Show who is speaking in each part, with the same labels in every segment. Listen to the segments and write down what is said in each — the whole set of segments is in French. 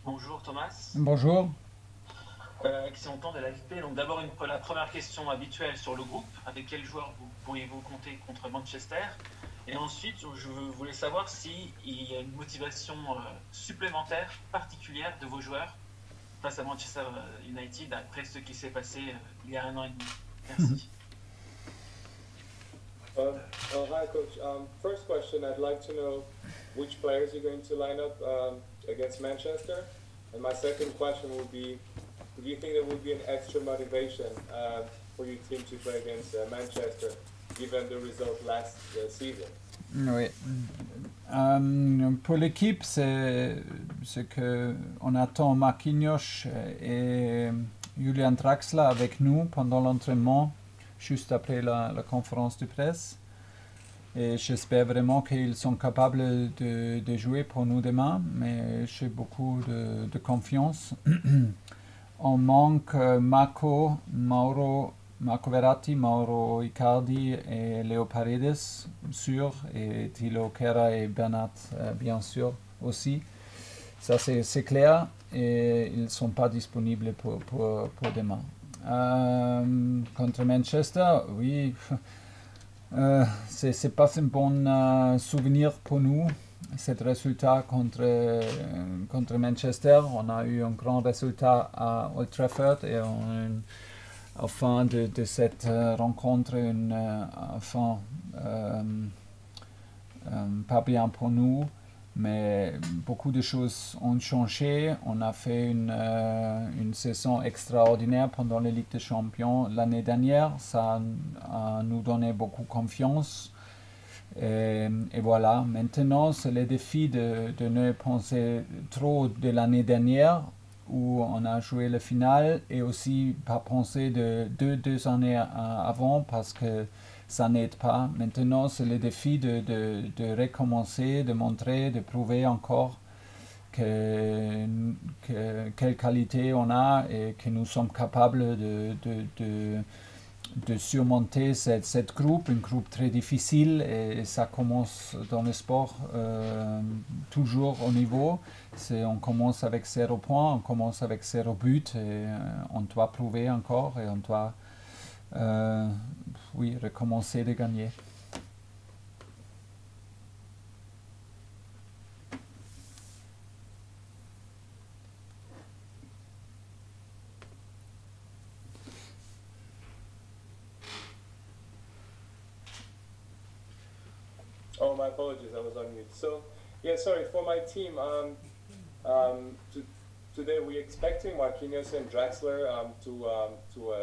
Speaker 1: Bonjour Thomas.
Speaker 2: Bonjour.
Speaker 1: Excellent temps de l'AFP. Donc d'abord la première question habituelle sur le groupe. Avec quel joueur pourriez-vous compter contre Manchester? Et ensuite, je voulais savoir s'il y a une motivation supplémentaire, particulière de vos joueurs face à Manchester United après ce qui s'est passé il y a un an et demi. Merci.
Speaker 3: Hi, Coach. First question, I'd like to know which players you're going to line up against Manchester. And my second question would be, do you think there would be an extra motivation for your team to play against Manchester, given the result last season?
Speaker 2: Oui. Pour l'équipe, c'est ce que on attend Marquinhos et Julian Draxler avec nous pendant l'entraînement, juste après la conférence de presse. Et j'espère vraiment qu'ils sont capables de jouer pour nous demain, mais j'ai beaucoup de confiance. On manque Marco Verratti, Mauro Icardi et Léo Paredes, sûr, et Thilo Kehrer et Bernat, bien sûr, aussi. Ça, c'est clair, et ils ne sont pas disponibles pour demain. Contre Manchester, oui, c'est pas un bon souvenir pour nous, cet résultat contre Manchester. On a eu un grand résultat à Old Trafford et à la fin de cette rencontre, fin pas bien pour nous. Mais beaucoup de choses ont changé. On a fait une saison extraordinaire pendant la Ligue des Champions l'année dernière. Ça a nous donné beaucoup confiance. Et voilà, maintenant, c'est le défi de ne penser trop de l'année dernière où on a joué le final et aussi pas penser de deux années avant parce que ça n'aide pas. Maintenant, c'est le défi de recommencer, de montrer, de prouver encore quelle qualité on a et que nous sommes capables de surmonter cette groupe, une groupe très difficile, et ça commence dans le sport toujours au niveau. On commence avec 0 points, on commence avec 0 but et on doit prouver encore et on doit oui, recommencer de gagner.
Speaker 3: Oh, my apologies, I was on mute. So, yeah, sorry, for my team, today we're expecting Marquinhos and Draxler to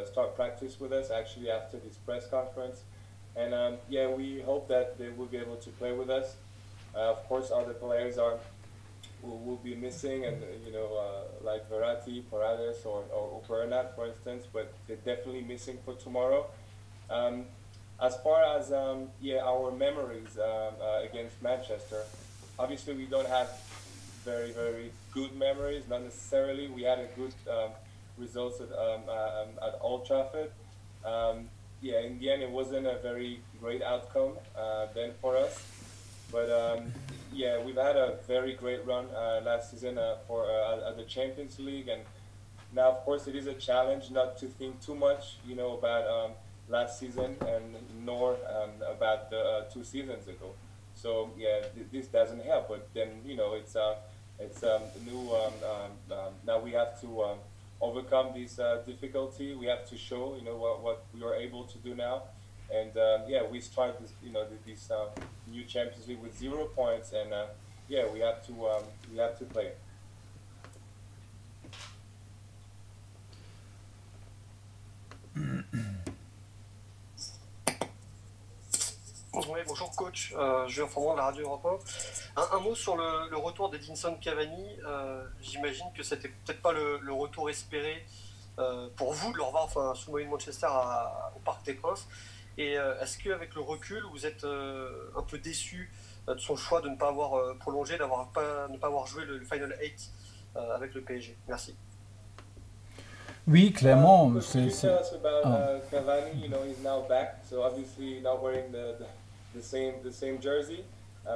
Speaker 3: start practice with us actually after this press conference. And yeah, we hope that they will be able to play with us. Of course, other players will be missing, and like Verratti, Paredes, or Bernat, for instance, but they're definitely missing for tomorrow. As far as yeah, our memories against Manchester, obviously we don't have very good memories. Not necessarily. We had a good results at Old Trafford. Yeah, in the end, it wasn't a very great outcome then for us. But yeah, we've had a very great run last season for at the Champions League, and now, of course, it is a challenge not to think too much, about last season and nor about the 2 seasons ago. So yeah, this doesn't help. But then it's new. Now we have to overcome this difficulty. We have to show what we are able to do now. And yeah, we started this new Champions League with 0 points, and yeah, we have to play.
Speaker 4: Oui, bonjour coach, je vais informer de la radio Europe 1. Un mot sur le retour d'Edinson Cavani. J'imagine que c'était peut-être pas le retour espéré pour vous de le revoir sous maillot de Manchester au Parc des Princes. Et est-ce qu'avec le recul, vous êtes un peu déçu de son choix de ne pas avoir prolongé, de ne pas avoir joué le Final 8 avec le PSG? Merci.
Speaker 2: Oui, clairement.
Speaker 3: Could you tell us about Cavani? He's now back, so obviously not wearing the same jersey.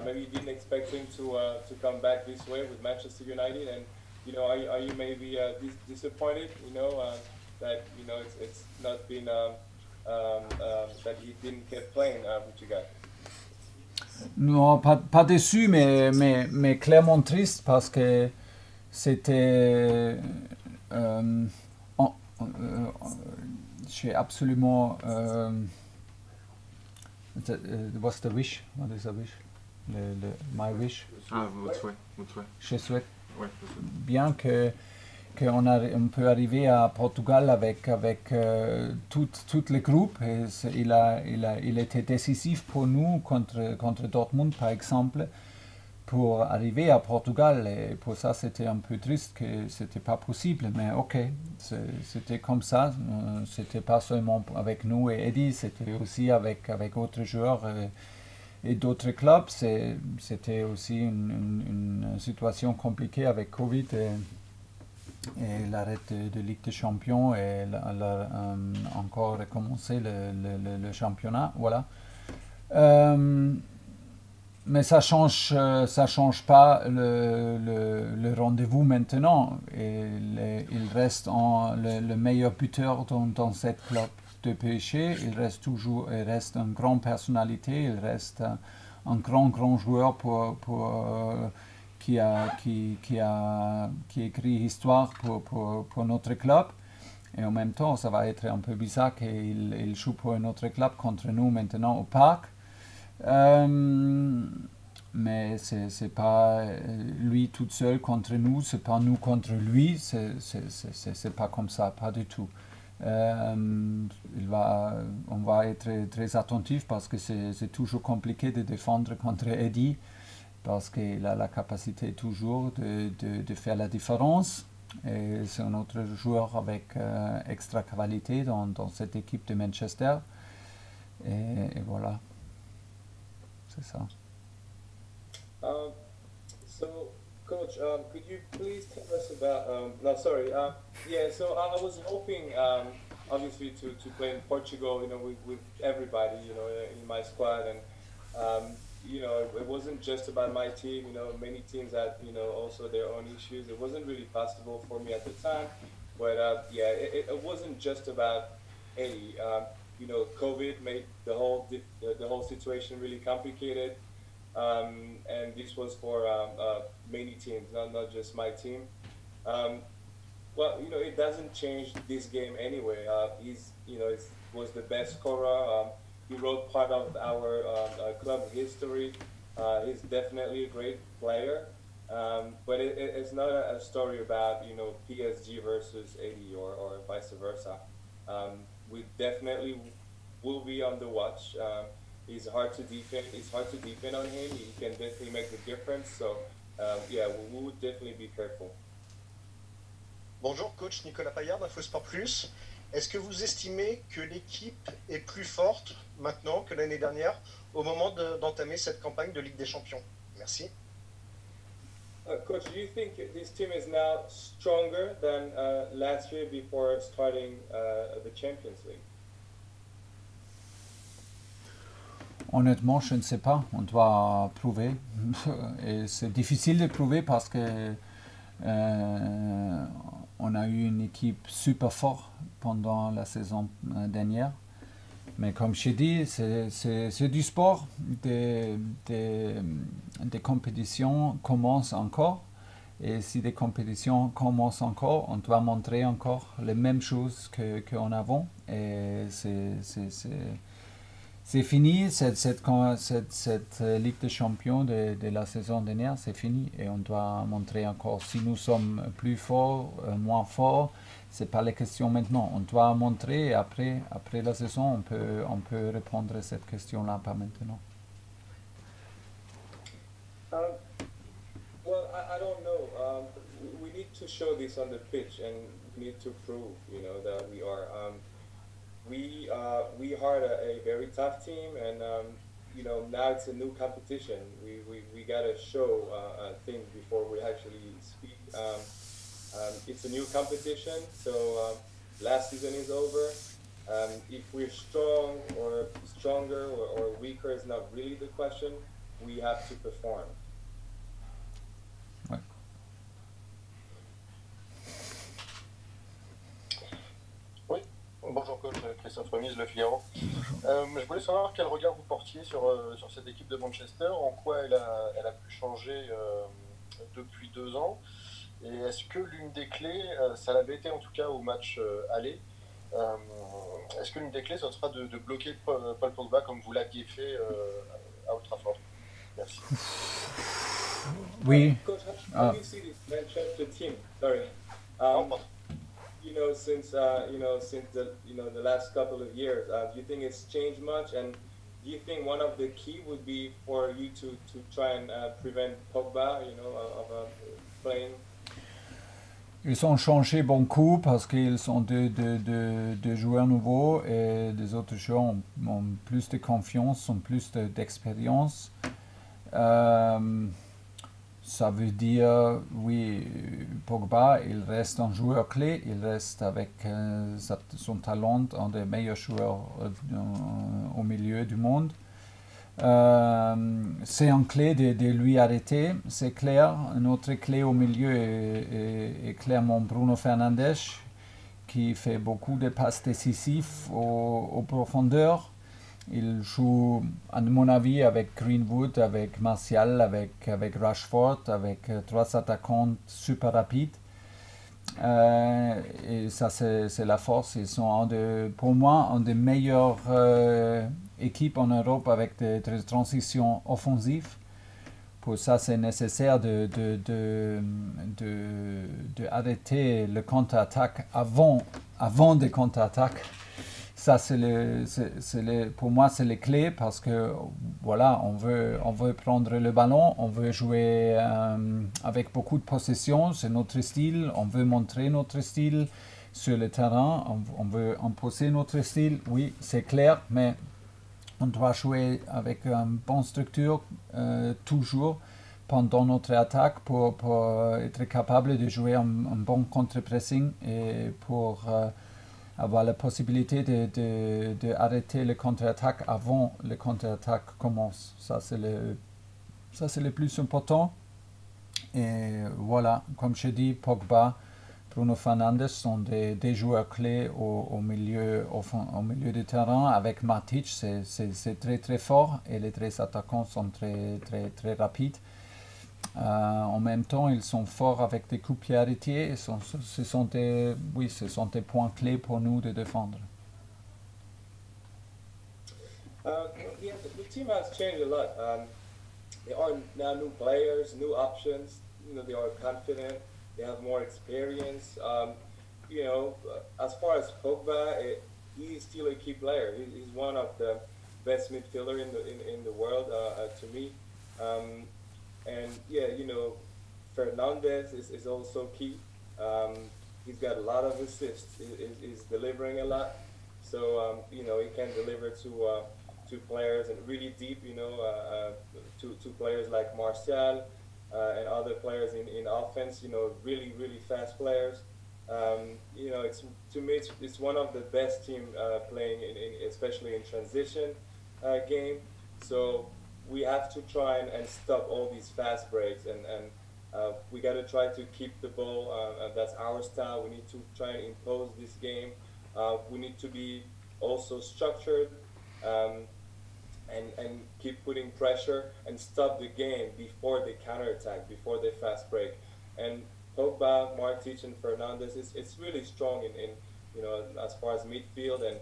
Speaker 3: Maybe you didn't expect him to come back this way with Manchester United, and are you maybe disappointed? That it's not been that he didn't get playing with you guys.
Speaker 2: Non, pas déçu, mais clairement triste parce que c'était. J'ai absolument. What's the wish? What is the wish? My wish?
Speaker 5: Ah, votre souhait.
Speaker 2: Je souhaite
Speaker 5: Ouais,
Speaker 2: bien qu'on peut arriver à Portugal avec tout le groupe. Et il était décisif pour nous contre Dortmund, par exemple, pour arriver à Portugal. Et pour ça, c'était un peu triste que c'était pas possible. Mais ok, c'était comme ça. C'était pas seulement avec nous et Eddie, c'était aussi avec d'autres joueurs et d'autres clubs. C'était aussi une situation compliquée avec Covid et l'arrêt de Ligue des Champions et encore recommencer le championnat, voilà. Mais ça change pas le rendez-vous maintenant. Et il reste le meilleur buteur dans cette club de PSG. Il reste une grande personnalité. Il reste un grand joueur qui écrit histoire pour notre club. Et en même temps, ça va être un peu bizarre qu'il joue pour un autre club contre nous maintenant au parc. Mais c'est pas lui tout seul contre nous, c'est pas nous contre lui, c'est pas comme ça, pas du tout. On va être très attentif parce que c'est toujours compliqué de défendre contre Eddie parce qu'il a la capacité toujours de faire la différence. Et c'est un autre joueur avec extra qualité dans cette équipe de Manchester. Et voilà. C'est ça.
Speaker 3: So, Coach, could you please tell us about? Yeah. So I was hoping, obviously, to play in Portugal. With everybody, in my squad, and it wasn't just about my team. Many teams had, also their own issues. It wasn't really possible for me at the time, but it wasn't just about Eddie. COVID made the whole situation really complicated, and this was for many teams, not just my team. Well, it doesn't change this game anyway. Was the best scorer. He wrote part of our club history. He's definitely a great player, but it's not a story about PSG versus AD or vice versa. We definitely will be on the watch. It's hard to defend on him. He can definitely make the difference. So we would definitely be careful.
Speaker 6: Bonjour, coach Nicolas Paillard d'InfoSport Plus. Est-ce que vous estimez que l'équipe est plus forte maintenant que l'année dernière au moment d'entamer cette campagne de Ligue des Champions? Merci.
Speaker 3: Coach, do you think this team is now stronger than last year before starting the Champions League?
Speaker 2: Honnêtement, je ne sais pas. On doit prouver. Et c'est difficile de prouver parce que on a eu une équipe super forte pendant la saison dernière. Mais comme je dis, c'est du sport. Des compétitions commencent encore. Et si des compétitions commencent encore, on doit montrer encore les mêmes choses qu'en avant. Et c'est fini, cette Ligue des Champions de la saison dernière, c'est fini. Et on doit montrer encore si nous sommes plus forts, moins forts. C'est pas la question maintenant. On doit montrer et après la saison, on peut répondre à cette question-là, pas maintenant.
Speaker 3: Well, I don't know. We need to show this on the pitch, and we need to prove, that we are. We are a very tough team, and now it's a new competition. We gotta show things before we actually speak. It's a new competition, so last season is over. If we're strong or stronger or weaker is not really the question. We have to perform.
Speaker 2: Ouais.
Speaker 6: Christophe Remise, Le Figaro. Je voulais savoir quel regard vous portiez sur cette équipe de Manchester, en quoi elle a pu changer depuis 2 ans, et est-ce que l'une des clés, ça l'avait été en tout cas au match aller, est-ce que l'une des clés, ce sera de bloquer Paul Pogba comme vous l'aviez fait à Old Trafford? Merci.
Speaker 2: Oui.
Speaker 3: Coach, how do you see this Manchester team? Sorry. Since the last couple of years, do you think it's changed much? And do you think one of the key would be for you to try and prevent Pogba, of playing?
Speaker 2: Ils ont changé beaucoup parce qu'ils sont deux joueurs nouveaux et les autres joueurs ont plus de confiance, ont plus d'expérience. Ça veut dire, oui, Pogba, il reste un joueur clé, il reste avec son talent, un des meilleurs joueurs au milieu du monde. C'est une clé de lui arrêter, c'est clair. Une autre clé au milieu est clairement Bruno Fernandes, qui fait beaucoup de passes décisives aux profondeurs. Il joue, à mon avis, avec Greenwood, avec Martial, avec Rashford, avec 3 attaquants super rapides. Et ça, c'est la force. Ils sont, pour moi, une des meilleures équipes en Europe avec des transitions offensives. Pour ça, c'est nécessaire d'arrêter le contre-attaque avant des contre-attaques. Ça, pour moi, c'est les clés parce que voilà, on veut prendre le ballon, on veut jouer avec beaucoup de possession, c'est notre style, on veut montrer notre style sur le terrain, on veut imposer notre style, oui, c'est clair, mais on doit jouer avec une bonne structure toujours pendant notre attaque pour être capable de jouer un bon contre-pressing et pour avoir la possibilité d'arrêter le contre-attaque avant le contre-attaque commence. Ça, c'est le plus important. Et voilà, comme je dis, Pogba, Bruno Fernandes sont des joueurs clés au milieu du terrain. Avec Matic, c'est très très fort et les 3 attaquants sont très très très rapides. En même temps, ils sont forts avec des coups pieds arrêtés. Ce sont des points clés pour nous de défendre.
Speaker 3: Yeah, the team has changed a lot. There are now new players, new options. They are confident. They have more experience. As far as Pogba, he's still a key player. He's one of the best midfielder in the world to me. And yeah, Fernandes is also key. He's got a lot of assists. He's delivering a lot. So, he can deliver to players and really deep, to players like Martial and other players in offense, really, really fast players. To me, it's one of the best team playing, especially in transition game. So, we have to try and stop all these fast breaks, and we got to try to keep the ball. That's our style. We need to try and impose this game. We need to be also structured and keep putting pressure and stop the game before they counterattack, before they fast break. And Pogba, Matic, and Fernandes, it's really strong in as far as midfield, and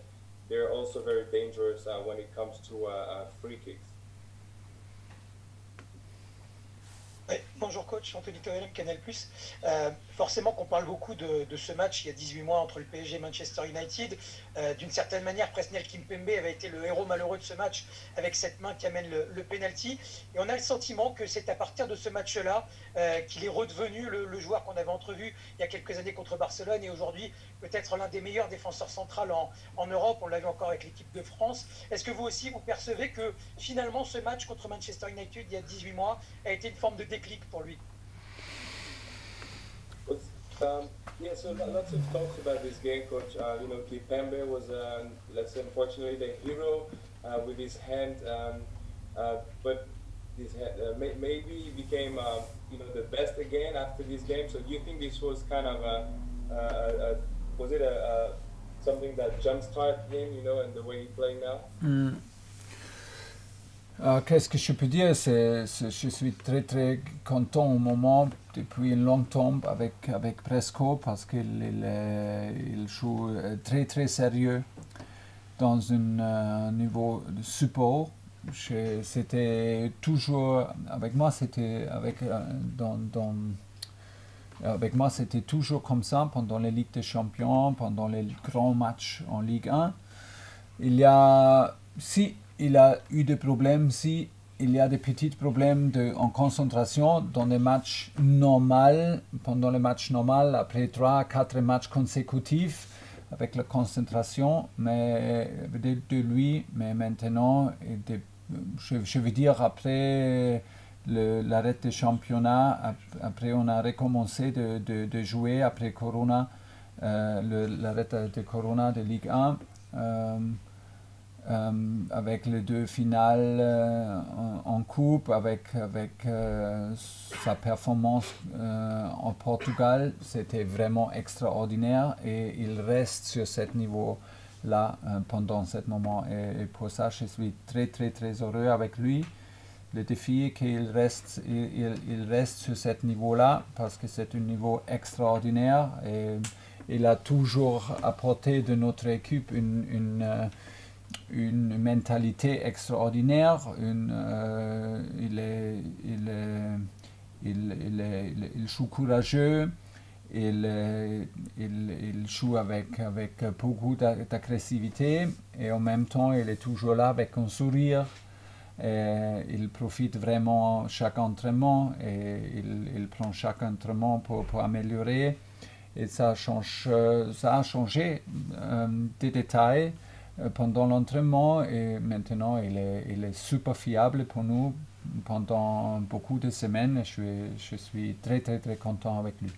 Speaker 3: they're also very dangerous when it comes to free kicks.
Speaker 5: Ouais, bonjour coach, Anthony Toelem, Canal+. Forcément qu'on parle beaucoup de ce match il y a 18 mois entre le PSG et Manchester United. D'une certaine manière, Presnel Kimpembe avait été le héros malheureux de ce match avec cette main qui amène le penalty. Et on a le sentiment que c'est à partir de ce match-là qu'il est redevenu le joueur qu'on avait entrevu il y a quelques années contre Barcelone et aujourd'hui peut-être l'un des meilleurs défenseurs centrales en Europe. On l'a vu encore avec l'équipe de France. Est-ce que vous aussi, vous percevez que finalement ce match contre Manchester United il y a 18 mois a été une forme de déclic pour lui?
Speaker 3: Yeah, so lots of talks about this game, Coach. Kimpembe was, let's say, unfortunately the hero with his hand, but his hand, maybe he became, the best again after this game. So do you think this was kind of was it a something that jumpstart him, you know, and the way he play now?
Speaker 2: Qu'est-ce que je peux dire? Je suis très très content au moment, depuis une longue temps avec Presco, parce qu'il joue très très sérieux dans un niveau de support. C'était toujours avec moi, avec moi c'était toujours comme ça pendant les Ligues des Champions, pendant les grands matchs en Ligue 1. Il a eu des problèmes, il y a des petits problèmes en concentration dans les matchs normaux, pendant les matchs normaux, après 3-4 matchs consécutifs, avec la concentration, mais de lui, mais maintenant, je veux dire, après l'arrêt des championnats, après on a recommencé de jouer après Corona, l'arrêt de Corona de Ligue 1, avec les 2 finales en coupe, avec sa performance en Portugal, c'était vraiment extraordinaire et il reste sur ce niveau-là pendant ce moment. Et pour ça, je suis très très très heureux avec lui. Le défi est qu'il reste sur ce niveau-là parce que c'est un niveau extraordinaire et il a toujours apporté de notre équipe une mentalité extraordinaire, il joue courageux, il joue avec beaucoup d'agressivité et en même temps il est toujours là avec un sourire. Et il profite vraiment chaque entraînement et il prend chaque entraînement pour améliorer et ça a changé des détails pendant l'entraînement et maintenant il est super fiable pour nous pendant beaucoup de semaines et je suis très très très content avec lui.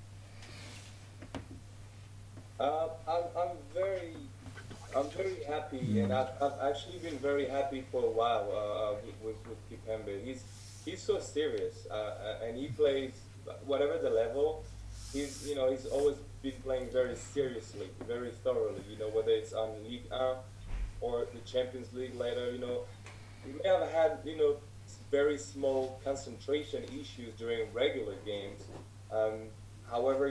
Speaker 3: I'm very happy, and I've actually been very happy for a while with Kipembe. He's so serious, and he plays whatever the level. He's always been playing very seriously, very thoroughly. You know, whether it's on Ligue 1 or the Champions League later. You know, he may have had very small concentration issues during regular games. However,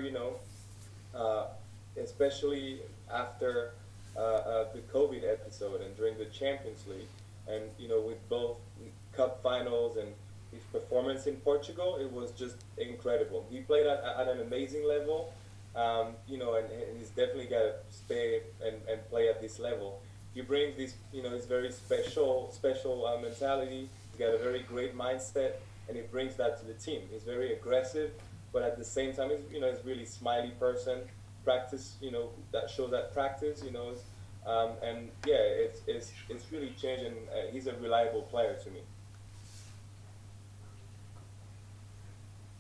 Speaker 3: especially after the COVID episode and during the Champions League, and with both cup finals and his performance in Portugal, it was just incredible. He played at an amazing level, and he's definitely got to stay and play at this level. He brings this, his very special mentality. He's got a very great mindset, and he brings that to the team. He's very aggressive, but at the same time, he's a really smiley person. Practice, that shows that practice, and yeah, it's really changing. He's a reliable player to me.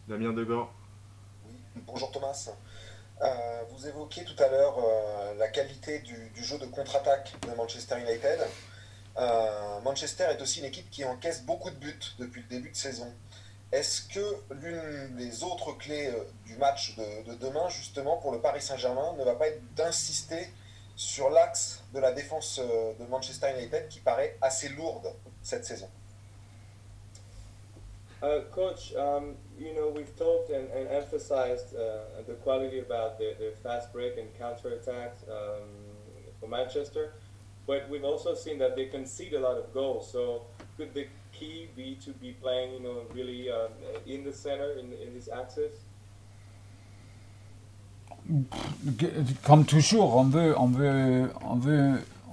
Speaker 7: Damien Degord.
Speaker 6: Oui, bonjour Thomas. Vous évoquiez tout à l'heure la qualité du jeu de contre-attaque de Manchester United. Manchester est aussi une équipe qui encaisse beaucoup de buts depuis le début de saison. Est-ce que l'une des autres clés du match de demain, justement, pour le Paris Saint-Germain, ne va pas être d'insister sur l'axe de la défense de Manchester United qui paraît assez lourde cette saison?
Speaker 3: Coach, we've talked and emphasized the quality about the fast break and counter-attacks for Manchester, but we've also seen that they concede a lot of goals. So could the key be to be playing, really in the center, in this axis?
Speaker 2: Comme toujours, on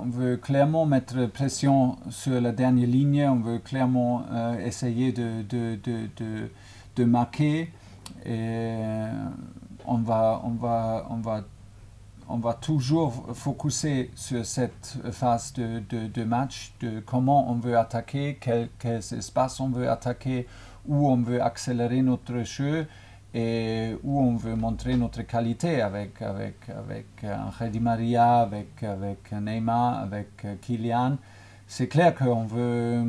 Speaker 2: veut clairement mettre pression sur la dernière ligne, on veut clairement essayer de marquer et on va toujours focuser sur cette phase de match, de comment on veut attaquer, quels espaces on veut attaquer, où on veut accélérer notre jeu et où on veut montrer notre qualité avec Angel Di Maria, avec Neymar, avec Kylian. C'est clair qu'on veut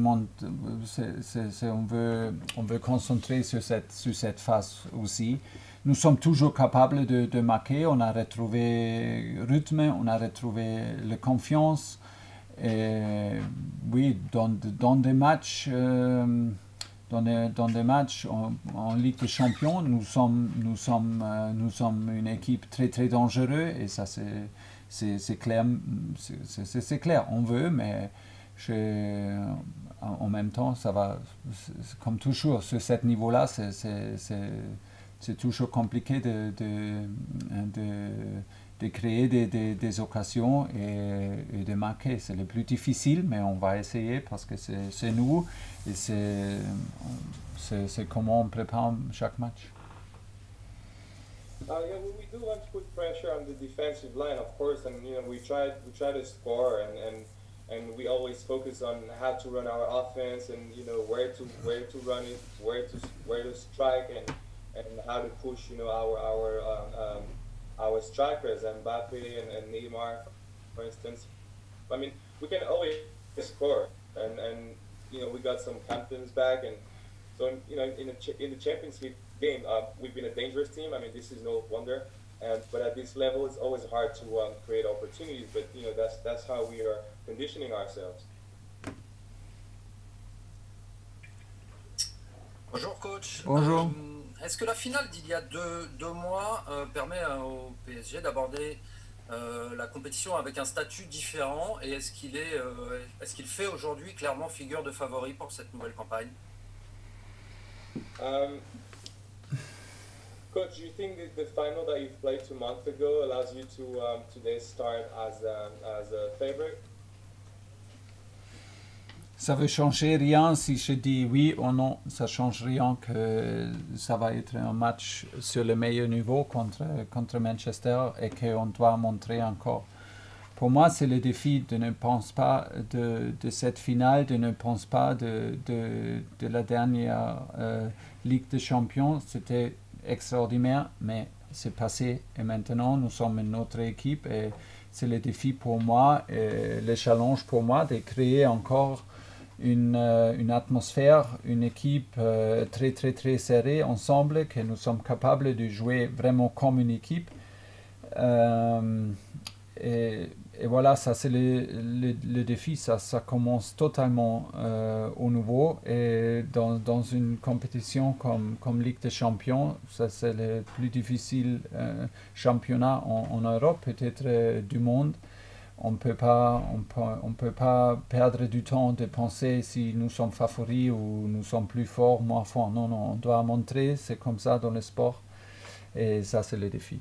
Speaker 2: on veut concentrer sur cette phase aussi. nous sommes toujours capables de marquer. On a retrouvé le rythme, on a retrouvé la confiance. Et oui, dans des matchs, dans des matchs en Ligue des Champions, nous sommes une équipe très très dangereuse et ça c'est clair, c'est clair. On veut, mais en même temps, ça va, comme toujours, sur ce niveau-là, c'est toujours compliqué de créer des occasions et de marquer. C'est le plus difficile, mais on va essayer parce que c'est nous et c'est comment on prépare chaque match.
Speaker 3: Yeah, we do want to put pressure on the defensive line, of course, and we try to score, and we always focus on how to run our offense, and where to run it, where to strike, and how to push our strikers, Mbappe and Neymar, for instance. I mean, we can always score, and we got some captains back, and so in the Champions League game, we've been a dangerous team. I mean, this is no wonder, but at this level, it's always hard to create opportunities. But that's how we are conditioning ourselves.
Speaker 7: Bonjour coach.
Speaker 2: Bonjour.
Speaker 7: Est-ce que la finale d'il y a deux mois permet au PSG d'aborder la compétition avec un statut différent et est-ce qu'il fait aujourd'hui clairement figure de favori pour cette nouvelle campagne?
Speaker 3: Coach, do you think that the final that you've played 2 months ago allows you to today start as a favorite?
Speaker 2: Ça veut changer rien si je dis oui ou non. Ça change rien que ça va être un match sur le meilleur niveau contre Manchester et qu'on doit montrer encore. Pour moi, c'est le défi de ne penser pas de cette finale, de ne penser pas de la dernière Ligue des Champions. C'était extraordinaire, mais c'est passé. Et maintenant, nous sommes une autre équipe et c'est le défi pour moi et le challenge pour moi de créer encore une atmosphère, une équipe très très très serrée ensemble, que nous sommes capables de jouer vraiment comme une équipe. Et voilà, ça c'est le défi, ça commence totalement au nouveau et dans une compétition comme Ligue des Champions, ça c'est le plus difficile championnat en Europe, peut-être du monde. On ne peut pas perdre du temps de penser si nous sommes favoris ou nous sommes plus forts, moins forts. Non, on doit montrer, c'est comme ça dans le sport. Et ça, c'est le défi.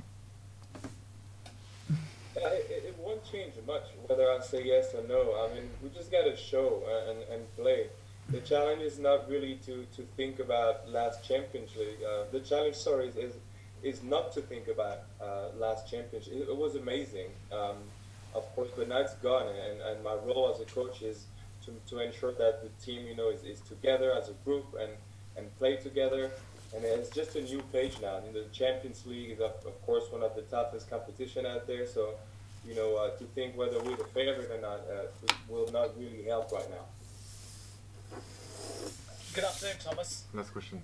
Speaker 3: It won't change much whether I say yes or no. I mean, we just got to show and play. The challenge is not really to think about last Champions League. The challenge, sorry, is not to think about last Champions League. It was amazing. Of course, but now it's gone, and my role as a coach is to ensure that the team, is together as a group and play together. And it's just a new page now. The Champions League is, of course, one of the toughest competition out there. So, to think whether we're the favorite or not will not really help right now.
Speaker 8: Good afternoon, Thomas.
Speaker 9: Last question.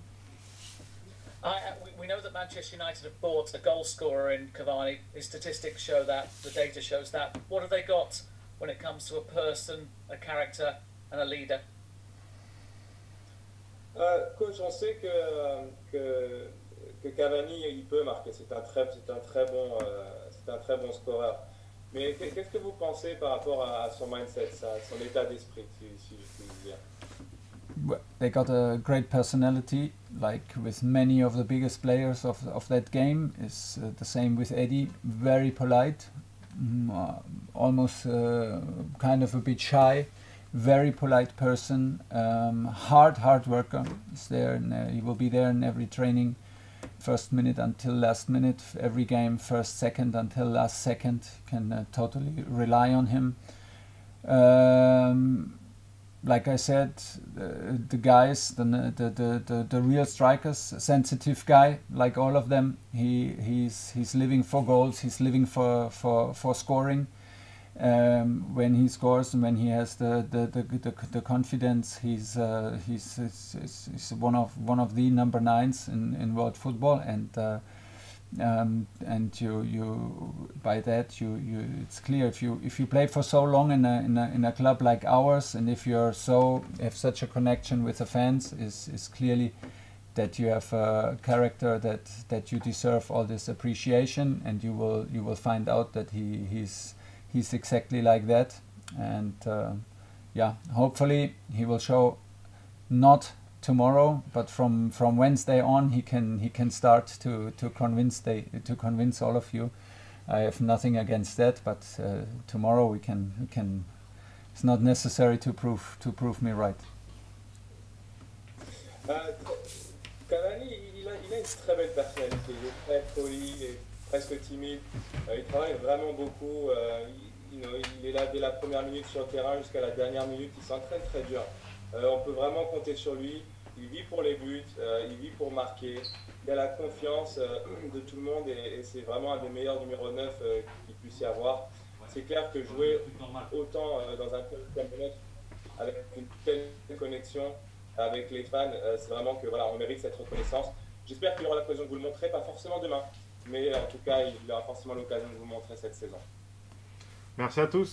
Speaker 8: We know that Manchester United have bought a goal scorer in Cavani. His statistics show that, the data shows that. What have they got when it comes to a person, a character and a leader?
Speaker 3: Coach, on sait que Cavani il peut marquer. C'est un très bon scoreur. Mais qu'est-ce que vous pensez par rapport à son mindset, son état d'esprit, si je puis dire?
Speaker 2: They got a great personality, like with many of the biggest players of that game. It's the same with Eddie, very polite, almost kind of a bit shy, very polite person, hard worker. He's there and he will be there in every training, first minute until last minute, every game, first second until last second. Can totally rely on him. Like I said, the guys, the real strikers, sensitive guy, like all of them. He's living for goals. He's living for scoring. When he scores and when he has the confidence, he's one of the number 9s in world football. And and by that it's clear if you play for so long in a club like ours, and if you're have such a connection with the fans, is clearly that you have a character that you deserve all this appreciation, and you will find out that he's exactly like that. And yeah, hopefully he will show, not tomorrow, but from Wednesday on he can start to convince all of you. I have nothing against that, but tomorrow we can. It's not necessary to prove me right.
Speaker 3: Cavani, il a une très belle personnalité. Il est très poli, il est presque timide. Il travaille vraiment beaucoup. Il est là dès la première minute sur le terrain jusqu'à la dernière minute. Il s'entraîne très dur. On peut vraiment compter sur lui. Il vit pour les buts, il vit pour marquer. Il a la confiance de tout le monde et c'est vraiment un des meilleurs numéro 9 qu'il puisse y avoir. C'est clair que jouer autant dans un club comme le nôtre, avec une telle connexion avec les fans, c'est vraiment que voilà, on mérite cette reconnaissance. J'espère qu'il aura l'occasion de vous le montrer, pas forcément demain, mais en tout cas, il aura forcément l'occasion de vous le montrer cette saison.
Speaker 9: Merci à tous.